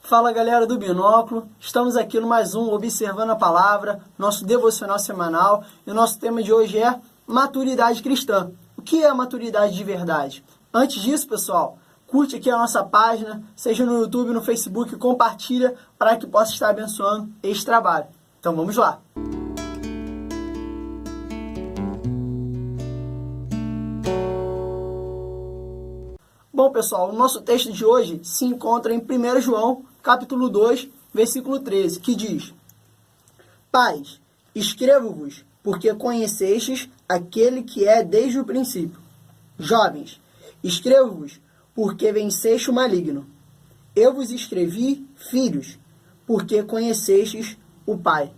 Fala galera do Binóculo, estamos aqui no mais um Observando a Palavra, nosso devocional semanal, e o nosso tema de hoje é maturidade cristã. O que é maturidade de verdade? Antes disso, pessoal, curte aqui a nossa página, seja no YouTube, no Facebook, compartilha para que possa estar abençoando este trabalho. Então vamos lá! Bom, pessoal, o nosso texto de hoje se encontra em 1 João, capítulo 2, versículo 13, que diz: Pais, escrevo-vos, porque conhecestes aquele que é desde o princípio. Jovens, escrevo-vos, porque venceste o maligno. Eu vos escrevi, filhos, porque conhecestes o Pai.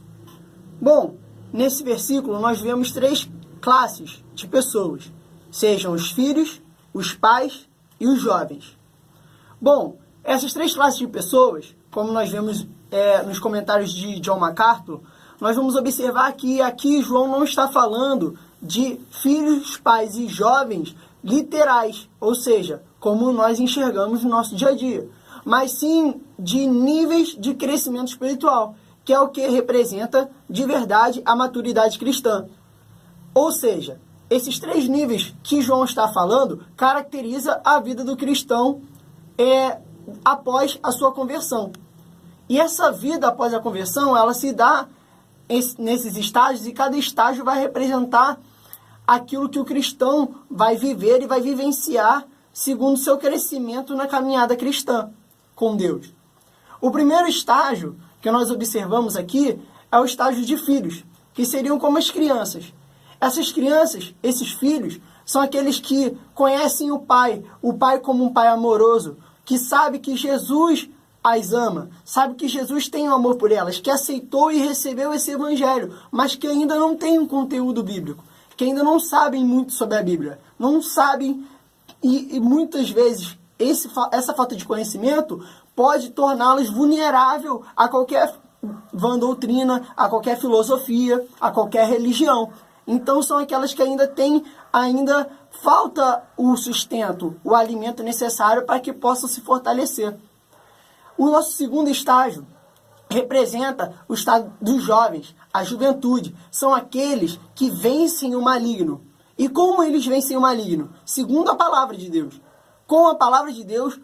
Bom, nesse versículo nós vemos três classes de pessoas, sejam os filhos, os pais e os jovens. Bom, essas três classes de pessoas, como nós vemos nos comentários de John MacArthur, nós vamos observar que aqui João não está falando de filhos, pais e jovens literais, ou seja, como nós enxergamos no nosso dia a dia, mas sim de níveis de crescimento espiritual, que é o que representa de verdade a maturidade cristã. Ou seja, esses três níveis que João está falando caracteriza a vida do cristão após a sua conversão. E essa vida após a conversão, ela se dá nesses estágios, e cada estágio vai representar aquilo que o cristão vai viver e vai vivenciar segundo o seu crescimento na caminhada cristã com Deus. O primeiro estágio que nós observamos aqui é o estágio de filhos, que seriam como as crianças. Essas crianças, esses filhos, são aqueles que conhecem o Pai como um Pai amoroso, que sabe que Jesus as ama, sabe que Jesus tem um amor por elas, que aceitou e recebeu esse evangelho, mas que ainda não tem um conteúdo bíblico, que ainda não sabem muito sobre a Bíblia, não sabem, e muitas vezes essa falta de conhecimento pode torná-los vulneráveis a qualquer vã doutrina, a qualquer filosofia, a qualquer religião. Então são aquelas que ainda falta o sustento, o alimento necessário para que possam se fortalecer. O nosso segundo estágio representa o estado dos jovens, a juventude. São aqueles que vencem o maligno. E como eles vencem o maligno? Segundo a palavra de Deus. Com a palavra de Deus,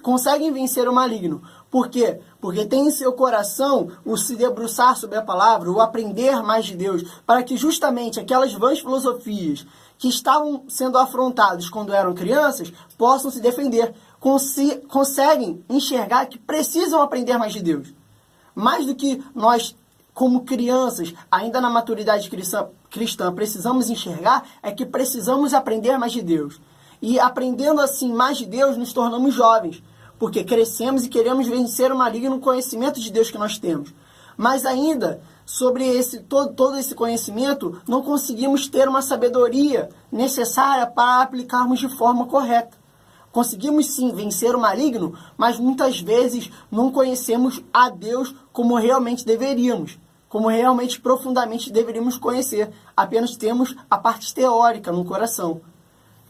conseguem vencer o maligno. Por quê? Porque tem em seu coração o se debruçar sobre a palavra, o aprender mais de Deus, para que justamente aquelas vãs filosofias que estavam sendo afrontadas quando eram crianças, possam se defender. Conseguem enxergar que precisam aprender mais de Deus. Mais do que nós, como crianças, ainda na maturidade cristã, precisamos enxergar, é que precisamos aprender mais de Deus. E aprendendo assim mais de Deus, nos tornamos jovens, porque crescemos e queremos vencer o maligno no conhecimento de Deus que nós temos. Mas ainda, sobre todo esse conhecimento, não conseguimos ter uma sabedoria necessária para aplicarmos de forma correta. Conseguimos sim vencer o maligno, mas muitas vezes não conhecemos a Deus como realmente deveríamos, como realmente profundamente deveríamos conhecer. Apenas temos a parte teórica no coração.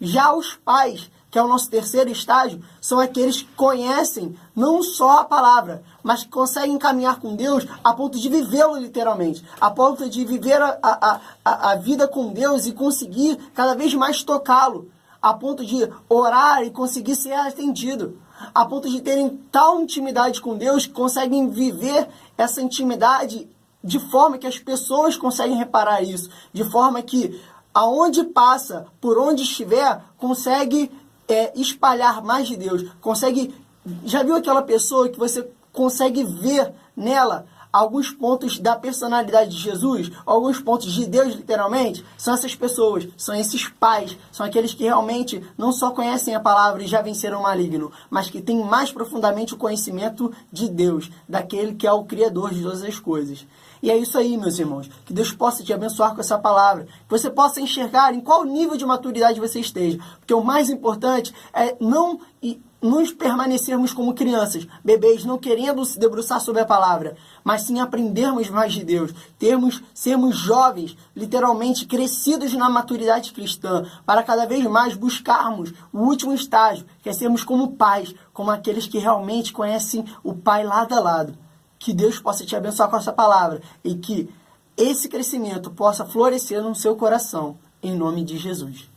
Já os pais, que é o nosso terceiro estágio, são aqueles que conhecem não só a palavra, mas que conseguem caminhar com Deus a ponto de vivê-lo literalmente, a ponto de viver a vida com Deus e conseguir cada vez mais tocá-lo, a ponto de orar e conseguir ser atendido, a ponto de terem tal intimidade com Deus que conseguem viver essa intimidade de forma que as pessoas conseguem reparar isso, de forma que aonde passa, por onde estiver, consegue espalhar mais de Deus. Já viu aquela pessoa que você consegue ver nela alguns pontos da personalidade de Jesus, alguns pontos de Deus, literalmente? São essas pessoas, são esses pais, são aqueles que realmente não só conhecem a palavra e já venceram o maligno, mas que têm mais profundamente o conhecimento de Deus, daquele que é o Criador de todas as coisas. E é isso aí, meus irmãos. Que Deus possa te abençoar com essa palavra. Que você possa enxergar em qual nível de maturidade você esteja. Porque o mais importante é não nos permanecermos como crianças, bebês, não querendo se debruçar sobre a palavra, mas sim aprendermos mais de Deus, sermos jovens, literalmente crescidos na maturidade cristã, para cada vez mais buscarmos o último estágio, que é sermos como pais, como aqueles que realmente conhecem o Pai lado a lado. Que Deus possa te abençoar com essa palavra e que esse crescimento possa florescer no seu coração, em nome de Jesus.